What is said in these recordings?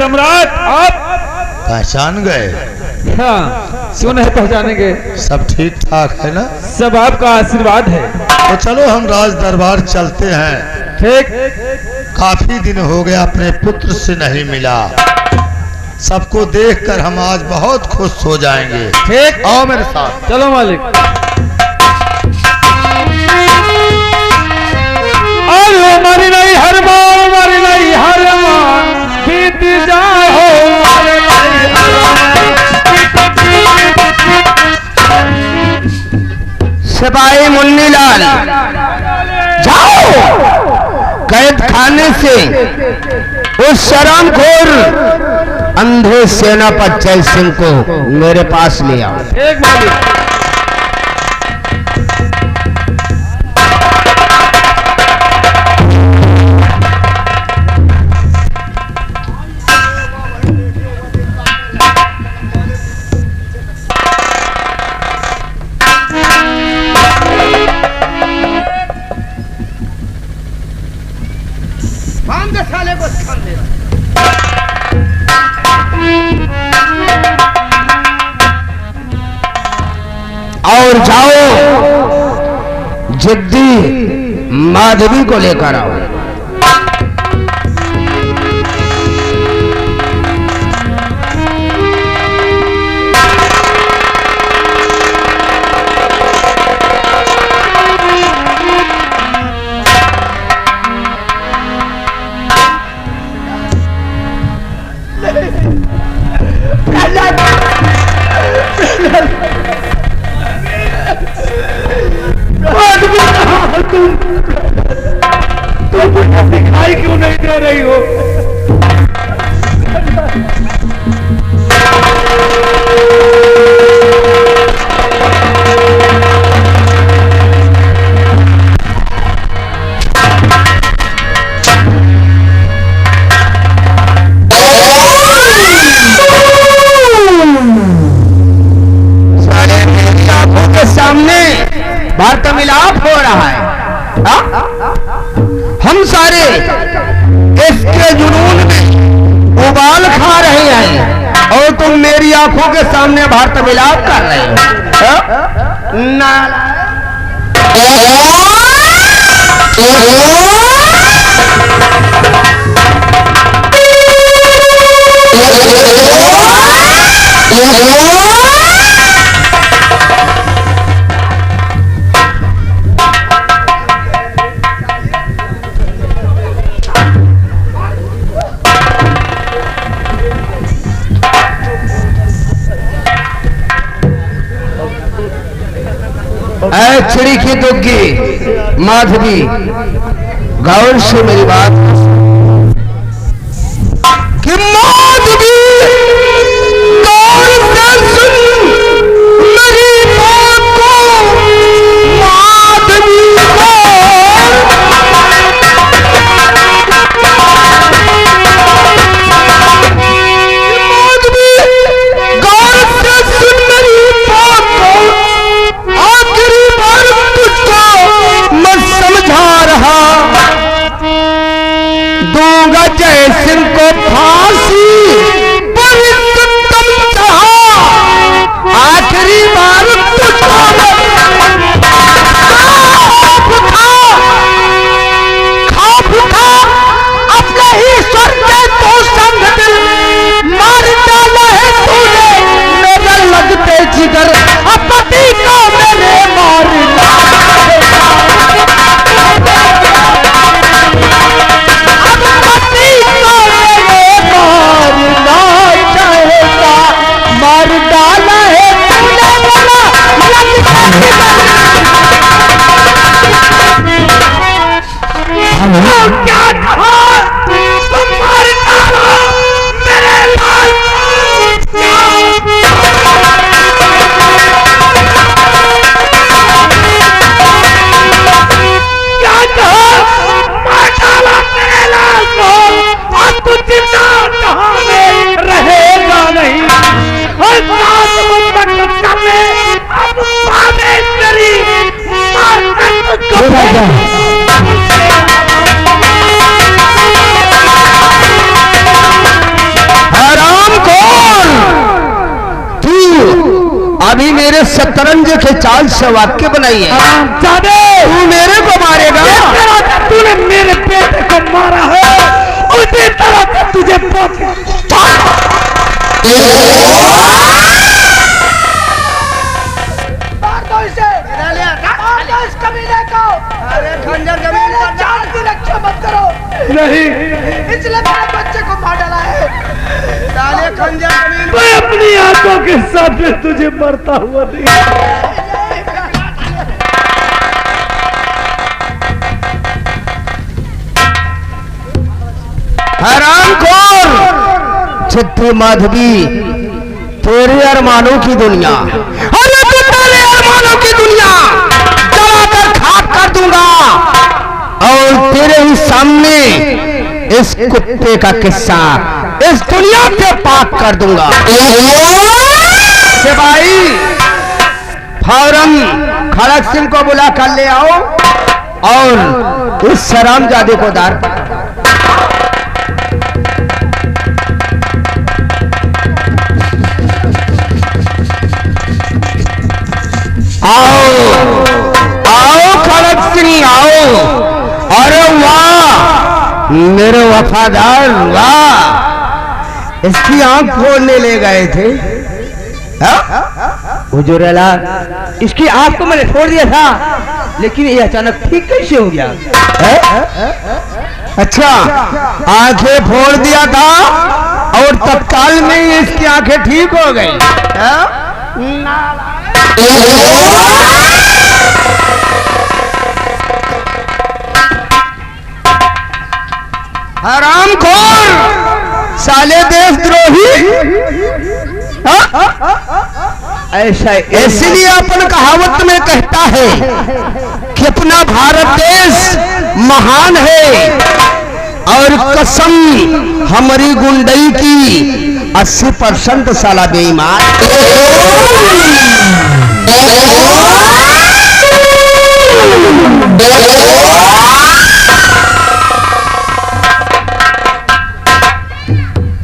सम्राट आप पहचान गए? हाँ, क्यों नहीं पहचानेंगे? सब ठीक ठाक है ना? सब आपका आशीर्वाद है। तो चलो हम राज दरबार चलते हैं। ठीक। काफी दिन हो गया अपने पुत्र से नहीं मिला। सबको देखकर हम आज बहुत खुश हो जाएंगे। ठीक, आओ मेरे साथ। चलो मालिक। मारी नहीं हर मार, मारी नहीं हर मार, बीत जाए हो मारी नहीं सिपाही मुन्नीलाल, जाओ कैद खाने से उस शराबखोर अंधे सेनापति जय सिंह को मेरे पास ले आओ। एक मालिक। और जाओ जिद्दी माधवी को लेकर आओ। तुम दिखाई क्यों नहीं दे रही हो? वार्तामिलाप हो रहा है। हम सारे इसके जुनून में उबाल खा रहे हैं और तुम मेरी आंखों के सामने वार्तामिलाप कर रहे हो ना। चिड़ी की दुग्गी माधवी, गौर से मेरी बात कि माधवी गौर से सुन मेरी बात को। माधवी गौर से सुन मेरी बात को। आखिरी बार तुझको मैं समझा रहा, दूंगा जय सिंह को फांसी। मेरे शतरंज के चाल से वाक्य बनाई है। जादे तू मेरे को मारेगा? तूने मेरे बेटे को मारा है, उसी तरह से तुझे मार दो इसे, मार दो इस कमीने को। अरे खंजर जमीन पर जान की रक्षा मत करो। नहीं, इसलिए मेरे बच्चे को मार डाला है। डाले खंजर जमीन पर। मैं अपनी आंखों के साथ तुझे मरता हुआ देखा। हरामखोर चिट्ठी माधवी, तेरे अरमानों की दुनिया, अरे तू तेरे अरमानों की दुनिया जलाकर खाक कर दूंगा और तेरे ही सामने इस कुत्ते का किस्सा इस दुनिया से पाक कर दूंगा। सिपाही फौरन खड़क सिंह को बुला कर ले आओ और इस शरामजादे को दार आओ आओ खड़क सिंह आओ। अरे वाह मेरे वफादार, वाह इसकी आंख फोड़ने ले गए थे। हुजूरला, इसकी आंख को मैंने फोड़ दिया था, लेकिन ये अचानक ठीक कैसे हो गया? अच्छा, आंखें फोड़ दिया था और तत्काल में ही इसकी आंखें ठीक हो गई। हरामखोर, साले देशद्रोही, ऐसा इसलिए अपन कहावत में कहता है कि अपना भारत देश महान है और कसम हमारी गुंडई की 80% साला बेईमान।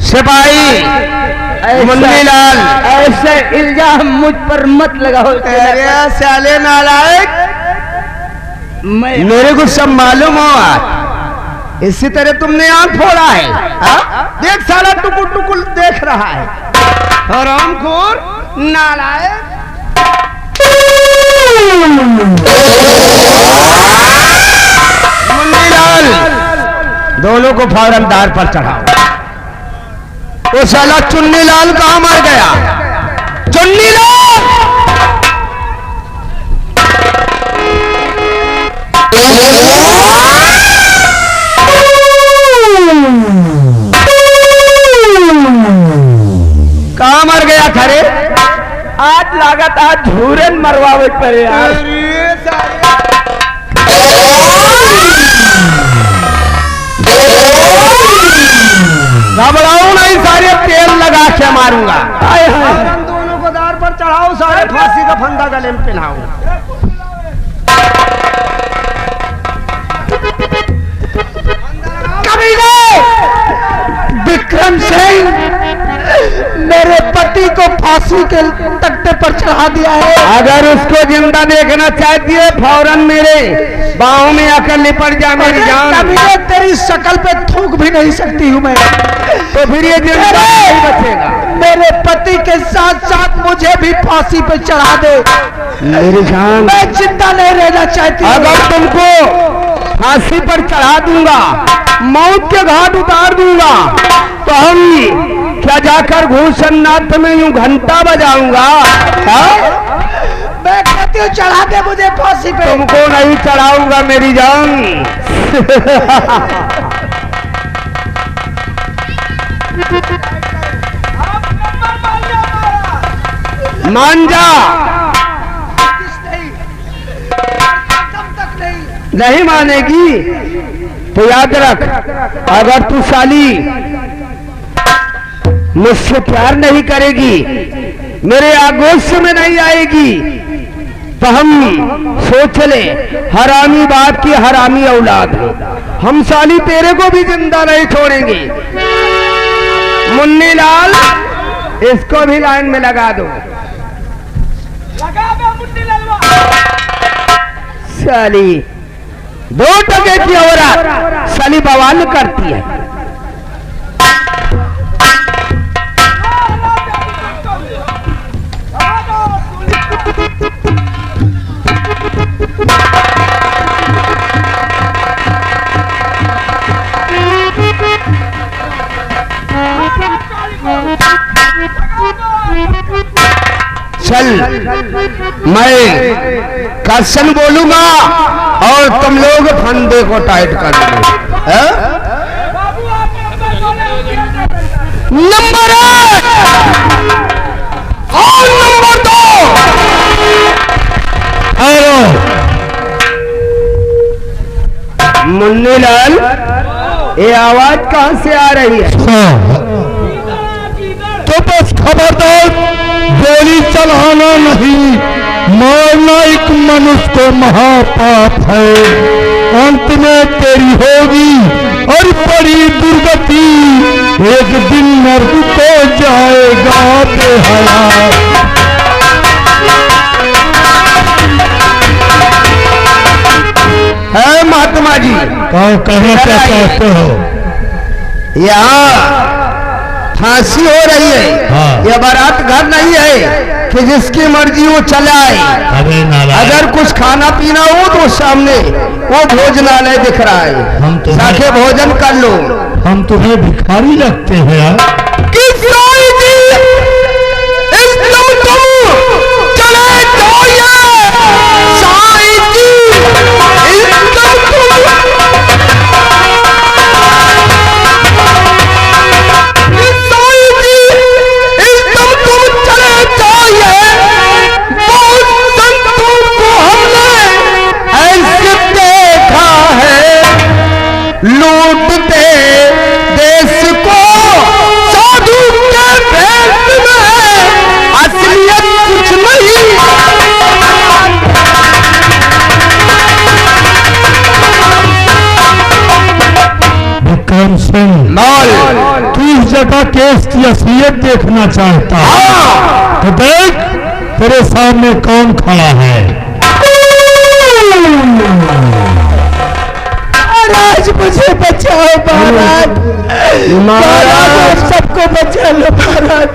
सिपाही मुन्नीलाल, ऐसे इल्जाम मुझ पर मत लगाओ। अरे साले नालायक, मेरे को सब मालूम हुआ, इसी तरह तुमने आंख फोड़ा है। देख साला टुकुर टुकुर देख रहा है, हरामखोर नालायक। मुन्नीलाल, दोनों को फौरन दार पर चढ़ाओ। वो साला चुन्नीलाल कहां मर गया? चुन्नीलाल, कहां मर गया खरे? आज लागत आज झूरन मरवावे पड़े यार। घबराओ नहीं, सारे तेल लगा के मारूंगा। हम दोनों को दार पर चढ़ाओ, सारे फांसी का फंदा गले में पहनाओ। विक्रम सिंह, मेरे पति को फांसी के तख्ते पर चढ़ा दिया है। अगर उसको जिंदा देखना चाहती है फौरन मेरे बाहों में आकर लिपट जा मेरी जान। कभी तेरी शक्ल पे थूक भी नहीं सकती हूँ मैं, तो फिर ये जिंदा नहीं बचेगा। मेरे पति के साथ साथ मुझे भी फांसी पे चढ़ा दे मेरी जान, मैं जिंदा नहीं रहना चाहती। अगर तुमको फांसी पर चढ़ा दूंगा, मौत के घाट उतार दूंगा, तो हम क्या जाकर घूसनाथ में यूं घंटा बजाऊंगा? मैं कहती हूँ चढ़ा दे मुझे फांसी पे। तुमको नहीं चढ़ाऊंगा मेरी जान। मान जा। नहीं मानेगी तो याद रख, अगर तू साली मुझसे प्यार नहीं करेगी, मेरे आगोश में नहीं आएगी, तो हम सोच ले हरामी बाप की हरामी औलाद है। हम साली तेरे को भी जिंदा नहीं छोड़ेंगे। मुन्नीलाल, इसको भी लाइन में लगा दो। लगा बे मुट्ठी ललवा साली 2 टके की औरत साली बवाल करती है। चल मैं कसम बोलूंगा और तुम लोग फंदे को टाइट कर देंगे। नंबर 1 और नंबर 2 हेलो मुन्नीलाल, ये आवाज कहां से आ रही है? तो बस खबरदार, गोली चलाना नहीं, मारना एक मनुष्य को महापाप है। अंत में तेरी होगी और बड़ी दुर्गति, एक दिन नर्क को जाएगा बेहया। है महात्मा जी, कहना क्या चाहते हो? यहाँ फांसी हो रही है। हाँ। यह बारात घर नहीं है कि जिसकी मर्जी वो चलाए। अगर कुछ खाना पीना हो तो सामने वो भोजनालय दिख रहा है, हम तो जाके भोजन कर लो। हम तुम्हें भिखारी लगते हैं यार। किस राय जी, तुम चले जाइए। साईं जी, लूटते देश को साधु के भेष में, असलियत कुछ नहीं। विक्रम सिंह, तू इस जगह केस की असलियत देखना चाहता है तो देख, तेरे सामने कौन खड़ा है। महाराज मुझे बचाओ महाराज, महाराज सबको बचा लो महाराज।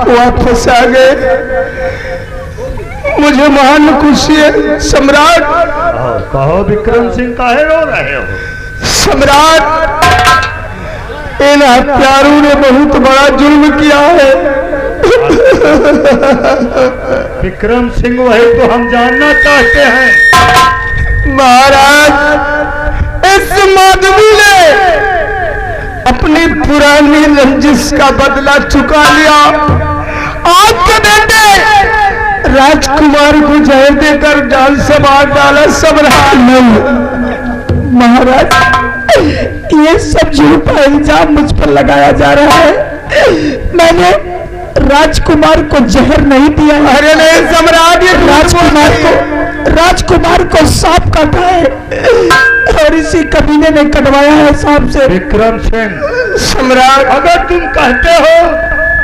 वापस आ गए, मुझे महान खुशी है सम्राट। कहो विक्रम सिंह, काहे रो रहे हो? सम्राट, इन हत्यारों ने बहुत बड़ा जुल्म किया है। विक्रम सिंह, वही तो हम जानना चाहते हैं। महाराज, इस माधवी ने अपनी पुरानी रंजिश का बदला चुका लिया। आपके बेटे राजकुमार को जहर देकर जान से मार डाला। सम्राट, महाराज, ये सब झूठा इल्जाम मुझ पर लगाया जा रहा है। मैंने राजकुमार को जहर नहीं दिया। अरे नहीं सम्राट, ये राजकुमार को सांप काटा है और इसी कमीने ने कटवाया है सांप से। विक्रम सिंह, सम्राट, अगर तुम कहते हो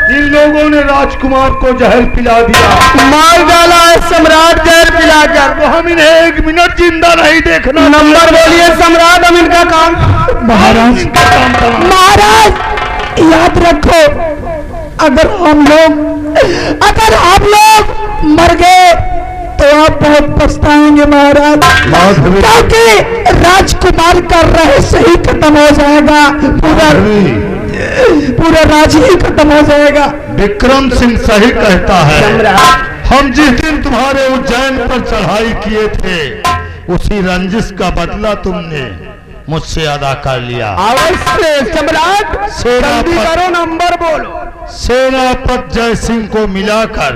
इन लोगों ने राजकुमार को जहर पिला दिया, मार डाला है सम्राट जहर पिलाकर, तो हम इन्हें 1 मिनट जिंदा नहीं देखना। नंबर बोलिए सम्राट, हम इनका काम। महाराज, महाराज, याद रखो, अगर हम लोग मर गए तो आप बहुत पछताएंगे महाराज, क्योंकि राजकुमार का रहस्य ही खत्म हो जाएगा, पूरा राज ही खत्म हो जाएगा। विक्रम सिंह सही कहता है। हम जिस दिन तुम्हारे उज्जैन पर चढ़ाई किए थे, उसी रंजिश का बदला तुमने मुझसे अदा कर लिया। अवश्य सम्राट, जल्दी करो, नंबर बोलो। सेनापति जय सिंह को मिलाकर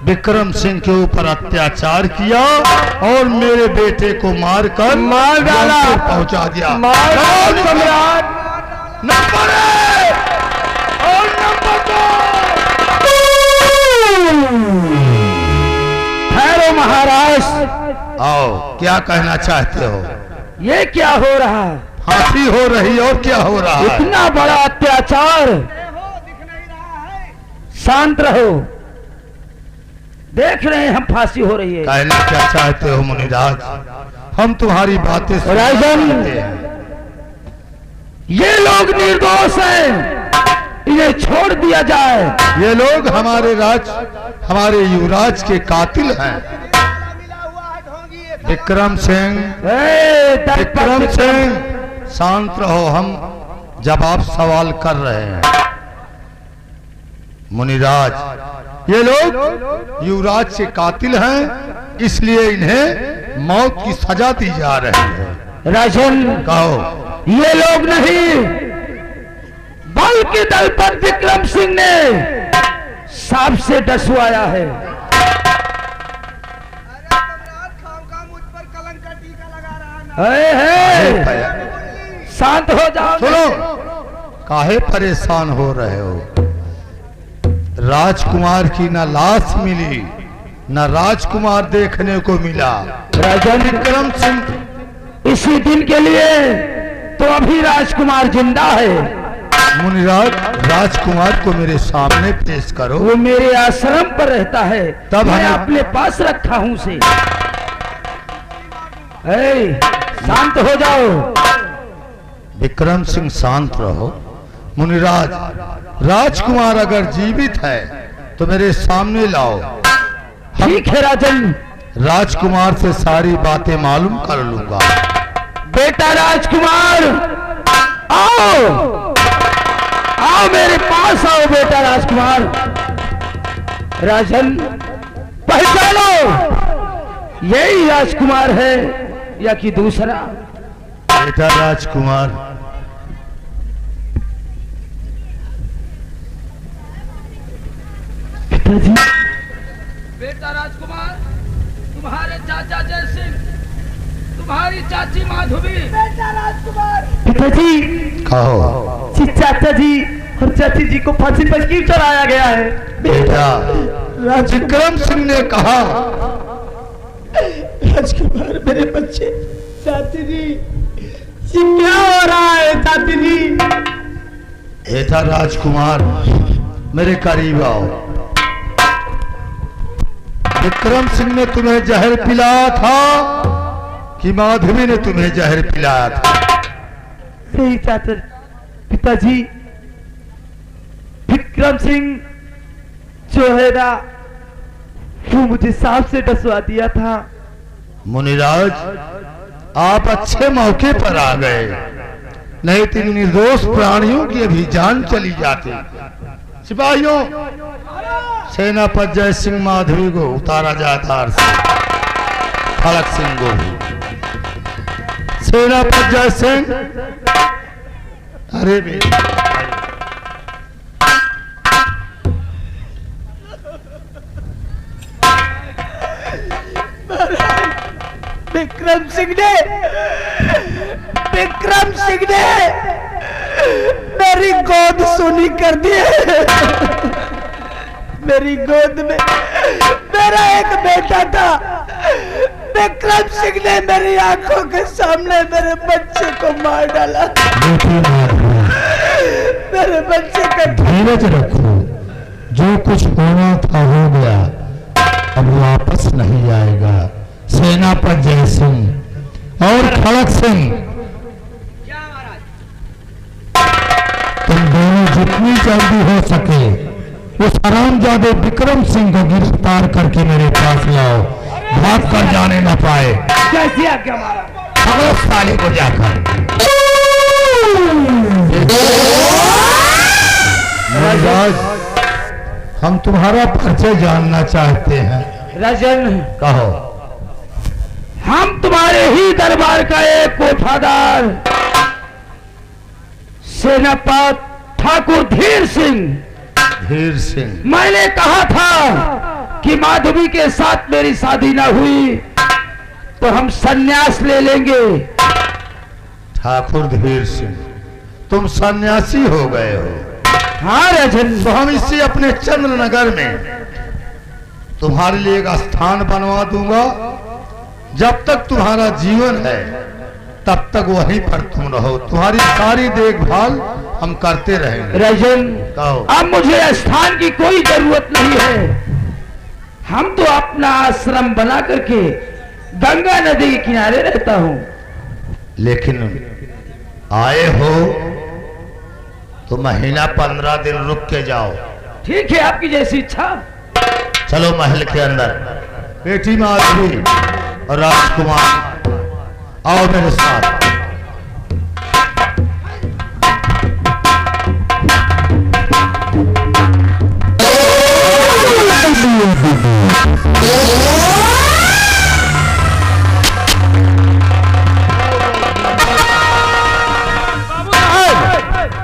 विक्रम सिंह के ऊपर अत्याचार किया और मेरे बेटे को मार डाला, पहुंचा दिया। सम्राट, नंबर 1 और नंबर 2। ठहरो महाराज, आओ, क्या कहना चाहते हो? ये क्या हो रहा है? फांसी हो रही और क्या हो रहा है? इतना बड़ा अत्याचार। शांत रहो। देख रहे हैं हम फांसी हो रही है। कहना क्या चाहते हो मुनिराज? हम तुम्हारी बातें राजन, सुनते हैं। ये लोग निर्दोष हैं, इन्हें छोड़ दिया जाए। ये लोग हमारे युवराज के कातिल हैं। विक्रम सिंह, विक्रम सिंह, शांत रहो, हम जवाब सवाल कर रहे हैं। मुनिराज, ये लोग युवराज के कातिल हैं, इसलिए इन्हें मौत की सजा दी जा रही है। राजन, कहो। ये लोग नहीं, बल्कि दलपत विक्रम सिंह ने सांप से डसवाया है। शांत हो जाओ। सुनो, काहे परेशान हो रहे हो? राजकुमार की न लाश मिली, न राजकुमार देखने को मिला। राजन, विक्रम सिंह, इसी दिन के लिए तो अभी राजकुमार जिंदा है। मुनिराज, राजकुमार को मेरे सामने पेश करो। वो मेरे आश्रम पर रहता है, तब मैं हमें अपने पास रखा हूं उसे। शांत हो जाओ। विक्रम सिंह, शांत रहो। मुनिराज, राजकुमार अगर जीवित है तो मेरे सामने लाओ। ठीक है राजन, राजकुमार से सारी बातें मालूम कर लूंगा। बेटा राजकुमार, आओ आओ, मेरे पास आओ बेटा राजकुमार। राजन, पहचानो, यही राजकुमार है या कि दूसरा? बेटा राजकुमार, पिताजी। बेटा राजकुमार, तुम्हारे चाचा जय सिंह, तुम्हारी चाची माधवी। बेटा राजकुमार, पिताजी, कहो। चाचा जी और चाची जी को फांसी पर क्यों चढ़ाया गया है? बेटा, विक्रम सिंह ने कहा। राजकुमार, मेरे बच्चे। चाची जी, ये क्या हो रहा है? चाची जी। बेटा राजकुमार, मेरे करीब आओ। विक्रम सिंह ने तुम्हें जहर पिलाया था कि माधवी ने तुम्हें जहर पिलाया था? सही चाचा। पिताजी, विक्रम सिंह जो है ना, वो मुझे सांप से डसवा दिया था। मुनिराज, आप अच्छे मौके पर आ गए, नहीं तो निर्दोष प्राणियों की अभी जान चली जाती। सिपाहियों, सेनापति जय सिंह माधवी को उतारा जाए धार से। खड़क सिंह को भी। सेनापति जय सिंह, अरे बेटा, विक्रम सिंह ने मेरी गोद सोनी कर दी है। मेरी गोद में मेरा एक बेटा था। विक्रम सिंह ने मेरी आंखों के सामने मेरे बच्चे को मार डाला। मेरे बच्चे का धीरज रखो, जो कुछ होना था हो गया, अब वापस नहीं आएगा। सेनापति जय सिंह और खड़क सिंह, तुम दोनों जितनी जल्दी हो सके उस हरामजादे विक्रम सिंह को गिरफ्तार करके मेरे पास लाओ, भाग कर जाने न पाए। कैसी आज्ञा मारा? पकड़ो साले को जाकर। महाराज, हम तुम्हारा परिचय जानना चाहते हैं। राजन, कहो। हम तुम्हारे ही दरबार का एक कोठादार सेनापति ठाकुर धीर सिंह। धीर सिंह, मैंने कहा था कि माधवी के साथ मेरी शादी ना हुई तो हम सन्यास ले लेंगे। ठाकुर धीर सिंह, तुम सन्यासी हो गए हो? हाँ राजन। तो हम इसे अपने चंद्रनगर में तुम्हारे लिए एक स्थान बनवा दूंगा। जब तक तुम्हारा जीवन है तब तक वहीं पर तुम रहो, तुम्हारी सारी देखभाल हम करते रहेंगे। राजन, कहो। अब मुझे स्थान की कोई जरूरत नहीं है। हम तो अपना आश्रम बना करके गंगा नदी के किनारे रहता हूँ। लेकिन आए हो तो महीना 15 दिन रुक के जाओ। ठीक है, आपकी जैसी इच्छा। चलो महल के अंदर। बेटी माधवी और राजकुमार आओ मेरे साथ।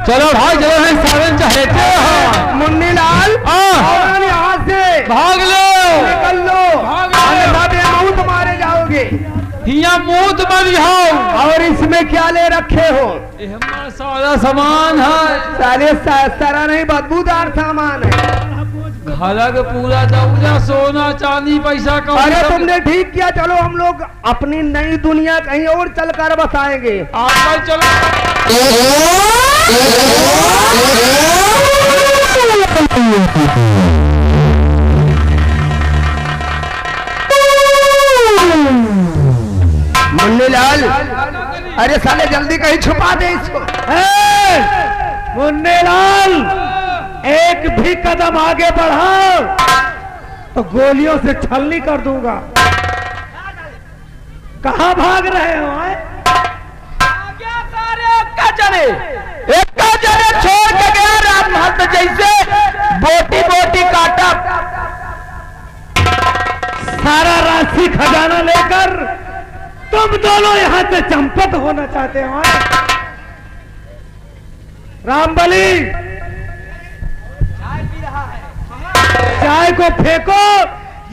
चलो भाई, चलो है सावन चाहते हो। मुन्नी लाल यहाँ से भाग लो, निकल लो, अन्यथा तुम्हारे जाओगे। यहाँ मूत मत जाओ। और इसमें क्या ले रखे हो? ये हमारा सारा सामान है। सारे सारा नहीं, बदबूदार सामान है। खाला के पूरा दौरा, सोना चांदी पैसा का। अरे तुमने ठीक किया, चलो हम लोग अपनी नई दुनिया कहीं और चलकर बसाएंगे। आप चलो। मुन्नी लाल, अरे साले जल्दी कहीं छुपा दे इसको। मुन्ने लाल, एक भी कदम आगे बढ़ाओ तो गोलियों से छलनी कर दूंगा। कहाँ भाग रहे हो? एक जने छोड़ के गया रामहत जैसे बोटी बोटी काटा। सारा राशि खजाना लेकर तुम दोनों यहाँ से चंपत होना चाहते हो? रामबली, चाय को फेंको।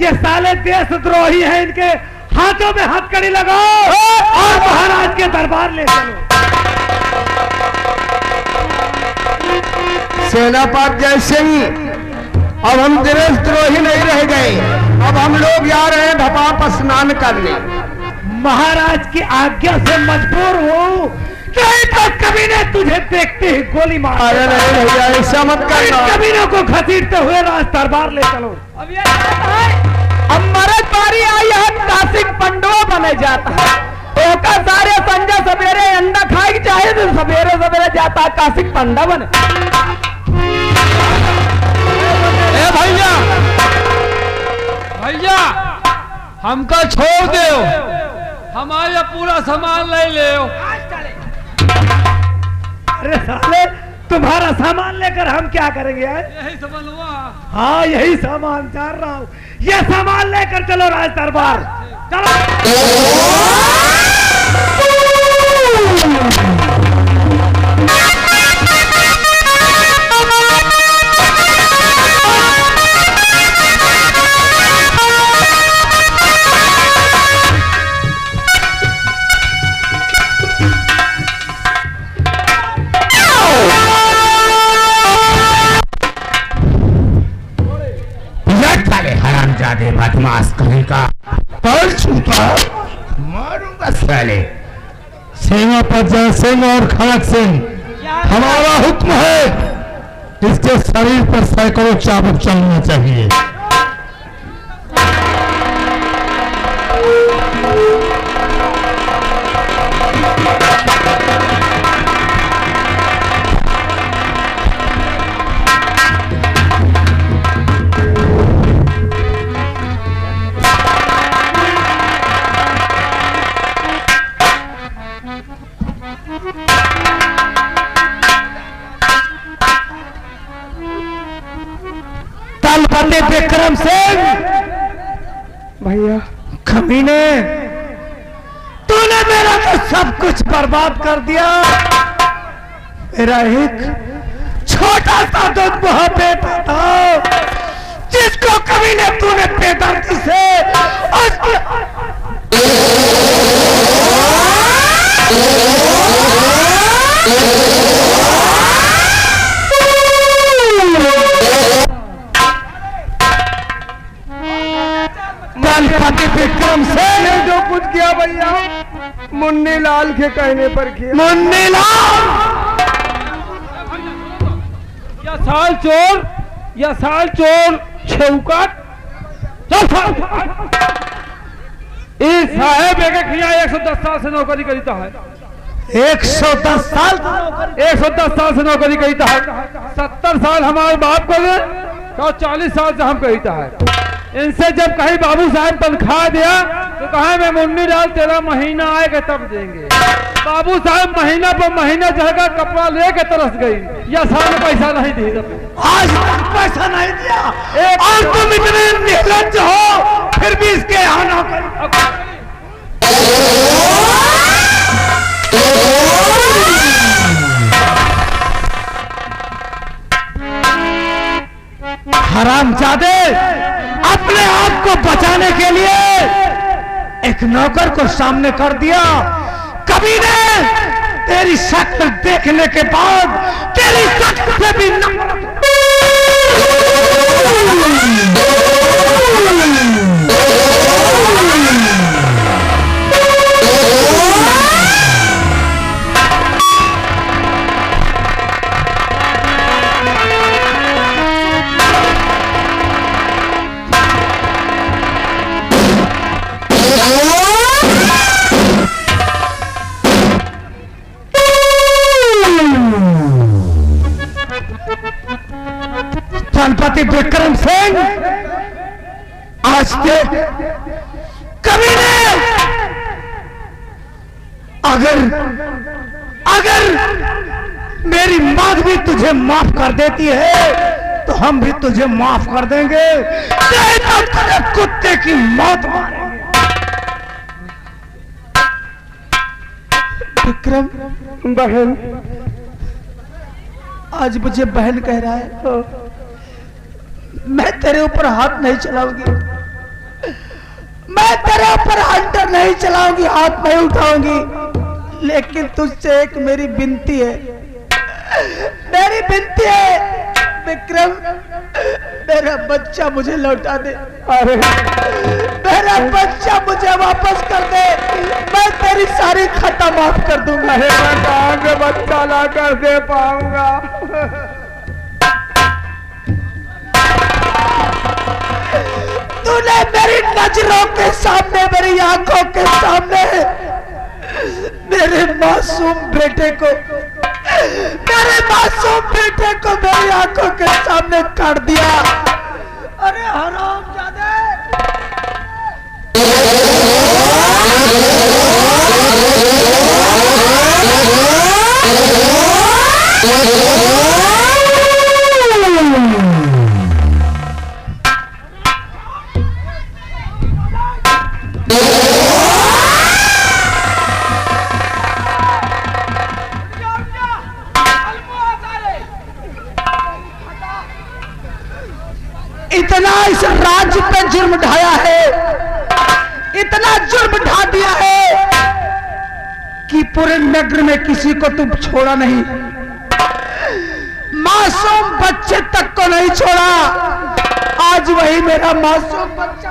ये साले देशद्रोही हैं, इनके हाथों में हथकड़ी लगाओ और महाराज के दरबार ले चलो। सेनापति जय सिंह, अब हम देशद्रोही नहीं रह गए। अब हम लोग जा रहे हैं भपाप स्नान करने। महाराज की आज्ञा से मजबूर हूँ, नहीं तो कमीने तुझे देखते ही गोली मार। अरे नहीं भैया, ऐसा मत करना। कमीनों को घसीटते हुए राज दरबार ले चलो। अब ये अब मरद बारी आई है, काशिक पंडवा बने जाता है। तो का सारे संजय सवेरे अंडा खाए चाहे तो सवेरे सवेरे जाता है काशिक पंडा बने। ए भैया, भैया हमका छोड़ दो, हमारा पूरा सामान ले ले। अरे साले, तुम्हारा सामान लेकर हम क्या करेंगे? यही सामान हुआ। हाँ, यही सामान चाह रहा हूँ। ये सामान लेकर चलो राज दरबार, चलो। हरामजादे बदमाश कहीं का पर छूटा मारूंगा साले। सेनापति जय सिंह और खड़क सिंह, हमारा हुक्म है, इसके शरीर पर सैकड़ों चाबुक चलना चाहिए। तलपति विक्रम सिंह, भैया कमीने, तूने मेरा तो सब कुछ बर्बाद कर दिया। मेरा एक छोटा सा दूध वहां बेटा था, जिसको कमीने तूने बेदर्दी से तलपति विक्रम सिंह ने जो कुछ किया भैया मुन्नी लाल के कहने पर किया। मुन्नी लाल, या साल चोर छौकट, इस साहेब एक खिया 110 साल से नौकरी करीता है। 110 साल 110 साल से नौकरी करीता है। 70 साल हमारे बाप को दे तो 40 साल से हम करीता है। इनसे जब कहीं बाबू साहब तनख्वाह दिया तो कहा मैं मुन्नी लाल तेरा महीना आएगा तब देंगे। बाबू साहब महीना पर महीना जगह कपड़ा लेके तरस गई या साल पैसा नहीं दी। आज तक पैसा नहीं दिया और तुम इतने निर्लज्ज हो फिर भी इसके यहाँ नौकरी। हरामजादे, अपने आप को बचाने के लिए एक नौकर को सामने कर दिया। कभी ने तेरी शक्ल देखने के बाद तेरी शक्ल से भी गणपति विक्रम सिंह, आज देख कभी ने अगर मेरी मां भी तुझे माफ कर देती है तो हम भी तुझे माफ कर देंगे। नहीं तो तुझे कुत्ते की मौत मारेंगे। विक्रम, बहन, आज मुझे बहन कह रहा है। मैं तेरे ऊपर हाथ नहीं चलाऊंगी, मैं तेरे ऊपर हंटर नहीं चलाऊंगी, हाथ नहीं उठाऊंगी। लेकिन तुझसे एक मेरी विनती है, मेरी विनती है विक्रम, मेरा बच्चा मुझे लौटा दे। अरे मेरा बच्चा मुझे वापस कर दे, मैं तेरी सारी खता माफ कर दूंगा। मैं कहाँ से बच्चा ला कर दे पाऊंगा। तूने मेरी नजरों के सामने, मेरी आंखों के सामने मेरे मासूम बेटे को मेरी आंखों के सामने काट दिया। अरे हरामजादे, इतना इस राज्य पे जुर्म ढाया है, इतना जुर्म ढा दिया है कि पूरे नगर में किसी को तुम छोड़ा नहीं, मासूम बच्चे तक को नहीं छोड़ा। आज वही मेरा मासूम बच्चा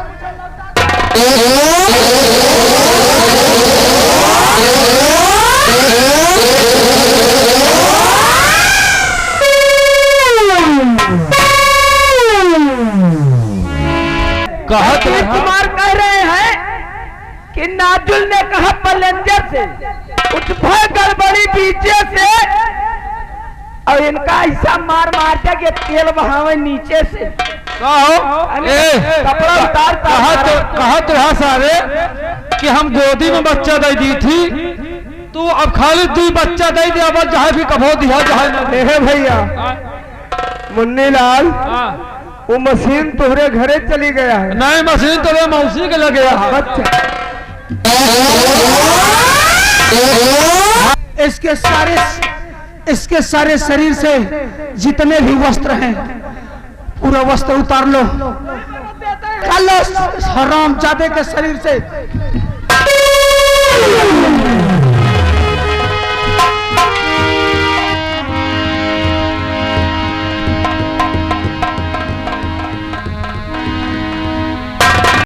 मुझे कुमार कह रहे हैं कि नाजुल ने कहा पलेंजर से कुछ भय गड़बड़ी पीछे से और इनका ऐसा मार मारता कि तेल बहावे नीचे से। कपड़ा उतार कहा तो रहा सारे कि हम गोदी में बच्चा दे दी थी, तू अब खाली तू बच्चा दे दिया, अब जहाँ भी कभो दिया जहाँ भैया मुन्नी लाल, वो मशीन तुम्हारे घरे चली गया है। नहीं, मशीन तो मौसी के लगे है। इसके सारे शरीर से जितने भी वस्त्र हैं पूरा वस्त्र उतार लो, हरामजादे के शरीर से